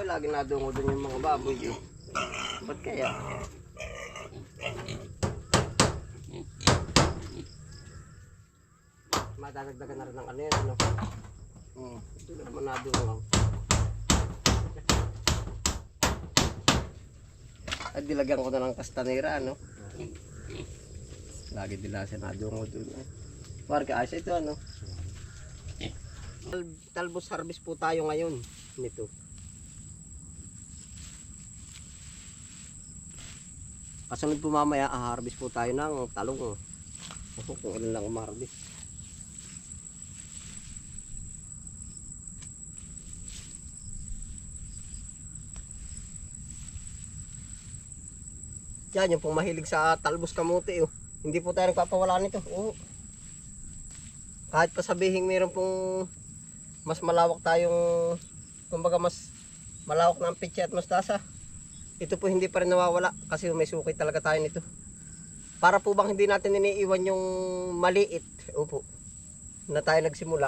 lagi nadungo doon yung mga baboy eh. Ba't kaya? Madadagdagan na rin ng ano yan, ano? Ito na naman nadungo. At dilagyan ko na ng kastanera, ano? Lagi nila siya nadungo doon. Marka, ayos ito, ano? Talbos harvest po tayo ngayon nito. Kasunod po mamaya, harvest po tayo ng talong. Kung ilan lang umarbis. Yan, yung pong mahilig sa talbos kamote. Oh. Hindi po tayo nagpapawala nito. Oh. Kahit pa sabihin mayroon pong mas malawak tayong, kumbaga mas malawak na ang pitya at mustasa, ito po hindi pa rin nawawala kasi may suki talaga tayo nito. Para po bang hindi natin iniiwan yung maliit, opo, na tayo nagsimula.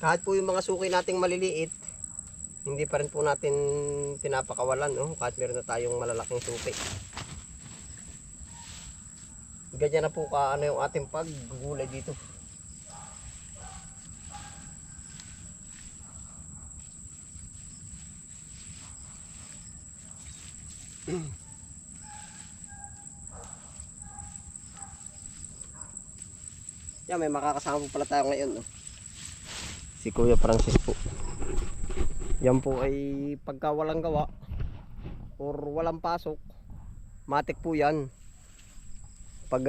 Kahit po yung mga suki nating maliliit, hindi pa rin po natin pinapakawalan, no? Kahit meron na tayong malalaking suki. Ganyan na po ka ano yung ating paggugulay dito. Yan, may makakasama po pala tayo ngayon, no? Si Kuya Francis po. Yan po ay pagka walang gawa or walang pasok, matik po yan. Pag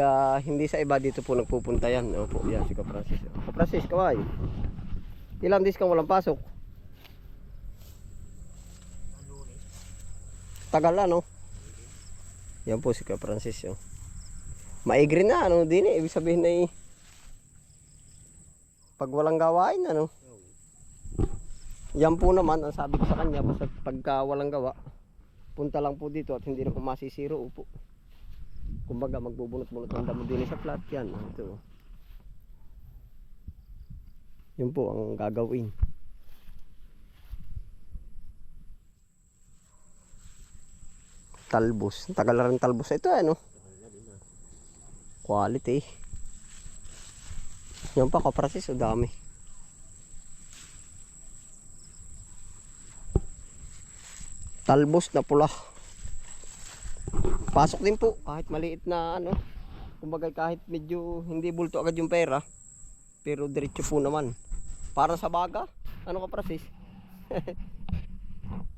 hindi sa iba dito po nagpupunta yan. Opo, yan si Kuya Francis. Kuya Francis, kaway. Ilang days kang walang pasok? Tagal na, no? Yan po si Kuya Francis. Oh. Maigri na, ano din eh. Ibig sabihin na eh, pag walang gawain, ano? Yan po naman, ang sabi ko sa kanya, basta pagka walang gawa, punta lang po dito at hindi na po masisiro. Upo. Kumbaga magbubunot-bunot ng damo din sa plat yan. Ito. Yun po ang gagawin. Talbos. Tagal na rin talbos. Ito ano. Quality. Yan pa kaprasis. O dami. Talbos na pula. Pasok din po kahit maliit na ano, kumbaga kahit medyo hindi bulto agad yung pera, pero diretso po naman. Para sa baga, ano ka Francis?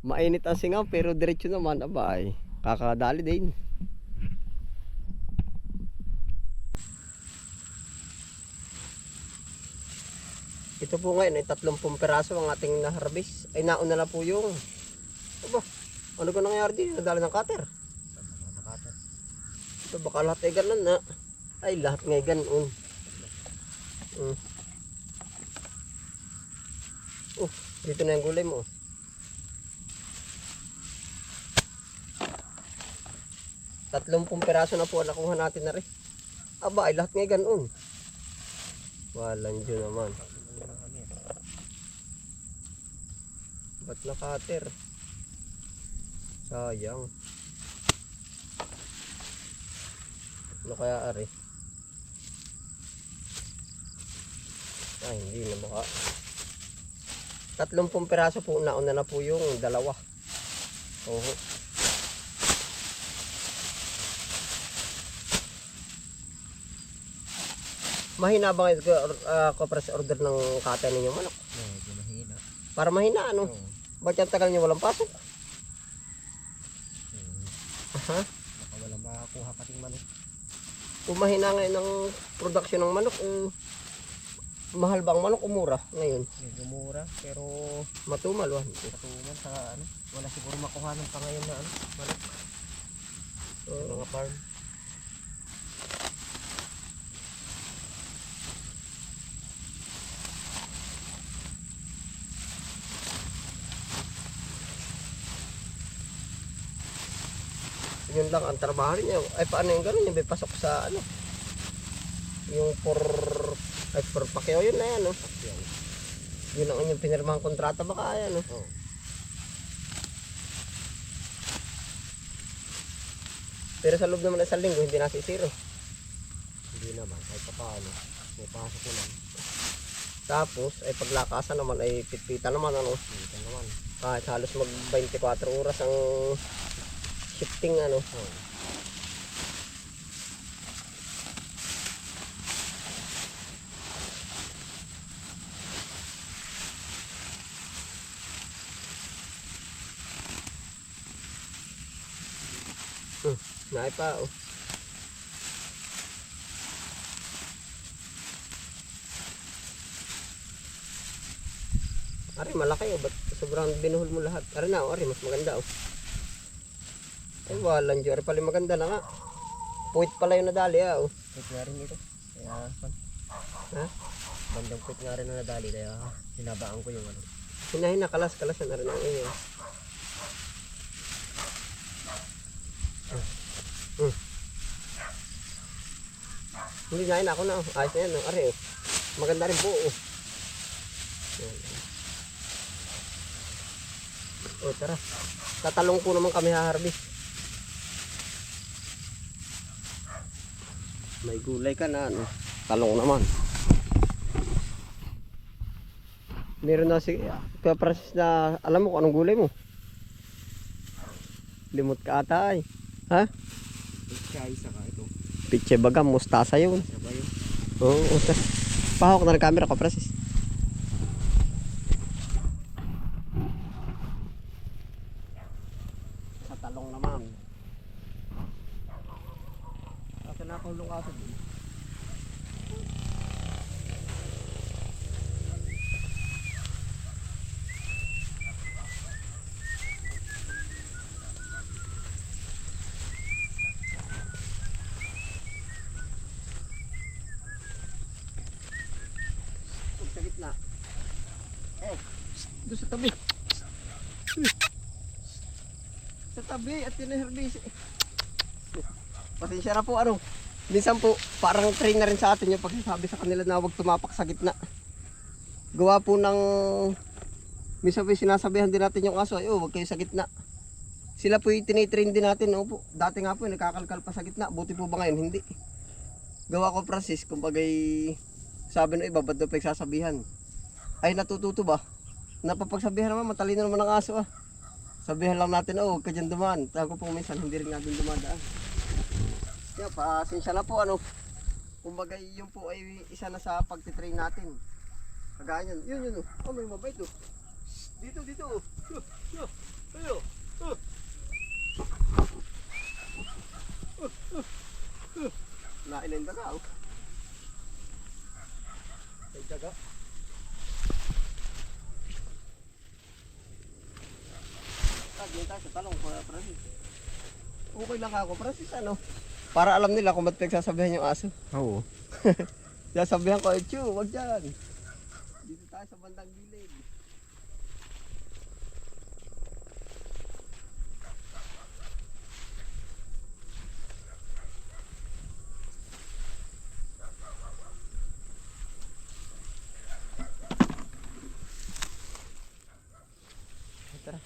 Mainit ang singaw pero diretso naman, abay, kakadali din. Ito po ngayon ay 30 peraso ang ating na-harvest. Ay nauna na po yung, aba, ano ko nangyari din? Nadali ng cutter. Ito baka lahat ay ganun na. Ay lahat ngay ganun. Dito na yung gulay mo. Tatlumpung peraso na po ang nakuha natin na rin. Aba ay lahat ngay ganun. Walang dyan naman. Ba't na cutter? Sayang. Ano kaya ari? Ay hindi na baka 30 peraso po, nauna na po yung dalawa. Oo. Mahina ba kayo kapres order ng kata ninyo manok? Medyo mahina. Para mahina ano? Oo. Ba't yung tagal nyo walang pasok? Aha. Baka walang makakuha pating manok. Kung mahina ngayon ng production ng manok, mahal ba ang manok o mura ngayon? Medyo mura pero Matumal. katuman sa ano, wala siguro makuhanan pa ngayon na ano, manok. Sa mga farm. Yun lang ang trabaho niya. Ay paano yung gano'n? Yung may pasok sa ano? Yung for Ay, for Pacquiao yun na yan, oh. Yan. Yun ang inyong pinirmahang kontrata baka yan, oh. Oh. Pero sa loob naman ng isang linggo, hindi nasisiro. Hindi naman, kahit pa paano. May pasok naman. Tapos, ay paglakasan naman, ay pitpita naman, ano. Dito naman. Kahit halos mag 24 oras ang shifting, ano. Oh. Naay pa, oh. Ari, malaki, oh. Ba't sobrang binuhol mo lahat? Ari na, oh. Ari, mas maganda, oh. Ay, walang Diyo. Ari pala yung maganda na nga. Puwit pala yung nadali, ah, oh. Quick nga rin ito. Kaya, Ha? bandang quick nga rin na nadali. Kaya, hinabaan ko yung ano. Hinahina, kalas na rin ang iyo. Hindi na ako na, oh. Ayos na yan, oh. Ari, oh. Maganda rin po, oh. Yan. Oh, tara. Tatalong po naman kami haharbis. May gulay ka na, ano. Talong naman. Meron na si Kuya Francis na alam mo kung anong gulay mo. Limot ka ata ay. Ha? Kaya isa ka ito. Pitche baga, mustasa yun. Sabay yun. Oo, mustasa. Pahawak na ng camera Kuya Francis. Sa talong naman. Kasi nakulong ako din. Sa gitna. Doon sa tabi. Sa tabi at tinaherbis. Pasensya na po ano. Minsan po parang train na rin sa atin yung pagsasabi sa kanila na huwag tumapak sa gitna. Gawa po ng minsan po sinasabihan din natin yung aso ay huwag kayo sa gitna. Sila po yung tinitrain din natin. Opo. Dati nga po nakakalkal pa sa gitna. Buti po ba ngayon? Hindi. Gawa ko Francis kumbagay sabi ng iba ba't daw pagsasabihan? Ay natututo ba? Napapagsabihan naman matalino naman ang aso ah. Sabihan lang natin oh huwag ka dyan dumaan. Tago po minsan hindi rin nga din dumadaan. Kaya pasensya na po ano. Kumbaga yun po ay isa na sa pagtitrain natin. Kagaya yun. Yun oh. Oh may mabait oh. Dito oh. Ayo. Nailan daga oh. Ay daga. Dito tayo sa talong Kuya Francis. Okay lang ako Francis ano. Para alam nila kung ba't pagsasabihan yung aso. Oo. Sasabihan ko, Chu, wag dyan. Dito tayo sa bandang gilid. Tara.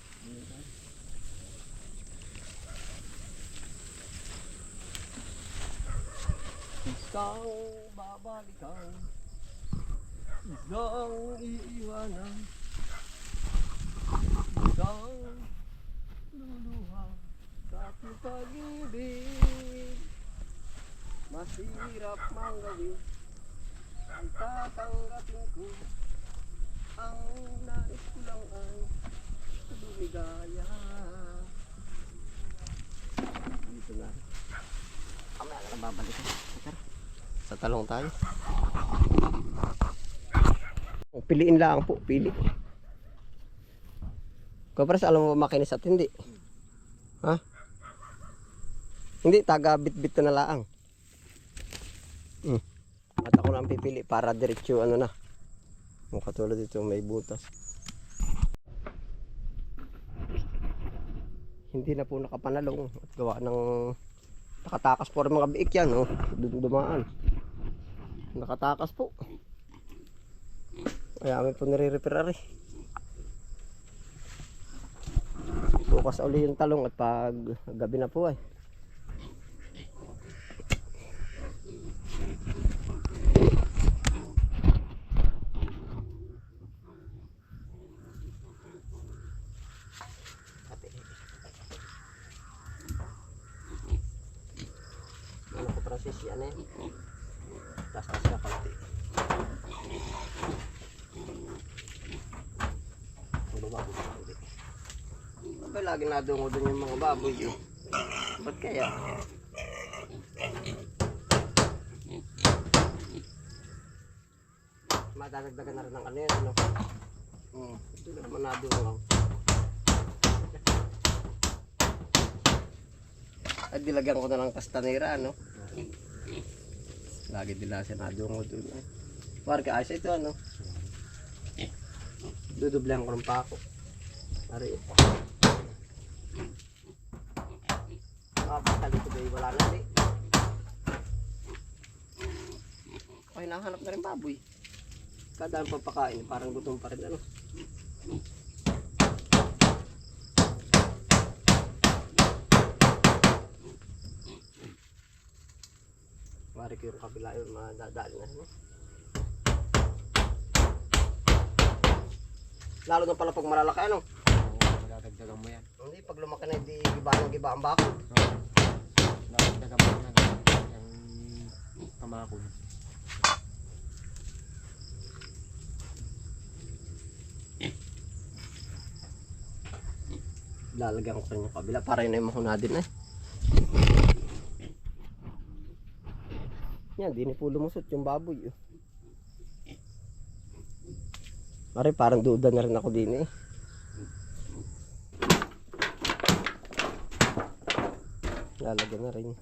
Isang babalikan, isang iiwanan, isang luluha sa ating pag-ibig. Masirap mang gawin, ang tatanggapin ko. Ang nais ko lang ay lumigaya. Dito na. Kamaya ka na babalikan. Tara. Sa talong tayo. Piliin lang po, pili. Kapras, alam mo ba makinis at hindi? Ha? Hindi, taga bit-bit na laang. At ako na ang pipili para diretso ano na. Kung katulad dito may butas. Hindi na po nakapanalong at gawa ng nakatakas po rin mga biik yan oh. Dumaan. Nakatakas po. Kaya kami po nire-repair eh. Bukas uli yung talong at pag gabi na po ay. Ano ko process yan eh. Tas-tas na kalati. Ang babago sa kalati. Ba't lagi nadungo doon yung mga baboy yun? Ba't kaya? Madadagdagan na rin ng ano yan, ano? Ito na naman nadungo. At dilagyan ko na ng kastanera, ano? Lagi dila siya nadungo doon. Parang ayos ito, ano? Dudublehan ko ng pako. Ari. Basta dito ba wala na rin. Okay, nahanap na rin baboy. Kada ang papakain, parang gutom pa rin, ano? Mari ko yung kabila yun, madadali na, ano? Lalo na pala pag malalaki, ano? Madadagdagan mo yan. Hindi, pag lumaki na hindi giba ng giba ang bakod. Madadagdagan mo yan. Yung kamakod. Lalagyan ko rin yung kabila para yun ay mahuna din eh. Yan, di na po lumusot yung baboy. Oh. Mari, parang duda na rin ako din eh. Lalagyan na rin.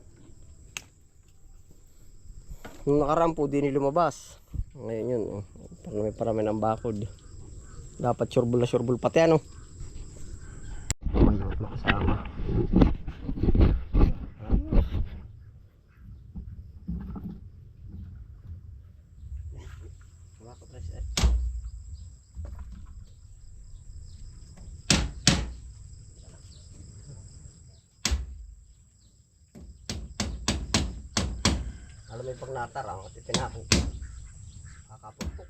Nung nakaraan po din lumabas. Ngayon yun, oh. Parami ng bakod. Dapat surbol na surbol pati ano. Manok na kasama. Wako press eh. Alam mo yung pag natarang at itinapok. Kakapukpok.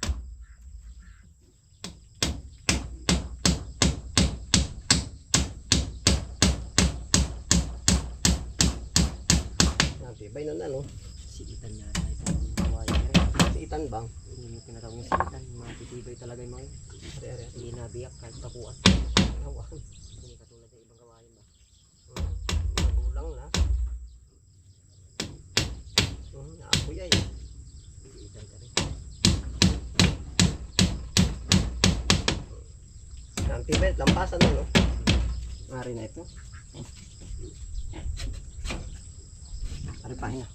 Tibay nun ano. Siitan niya na isang kawayan rin. Siitan bang? Yung tinatawag yung siitan. Mga titibay talaga yung mga yun. Hindi nabiyak kahit takuan. Awan. Hindi katulad ng ibang kawayan ba? Magulang na. Ako yan. Siitan ka rin. Ang tibay, lampasan na no. Mari na ito. Aripahin na.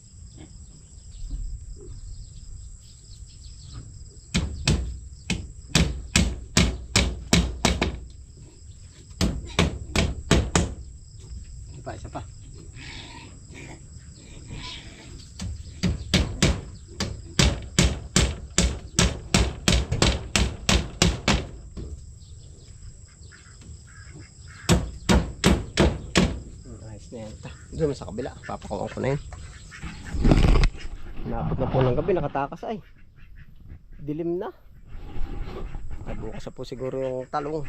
Isa pa. Nice na yan. Doon sa kabila, papakuha ko na yun. Napot na po ng gabi, nakatakas ay. Dilim na. Ay bukas na po siguro yung talong.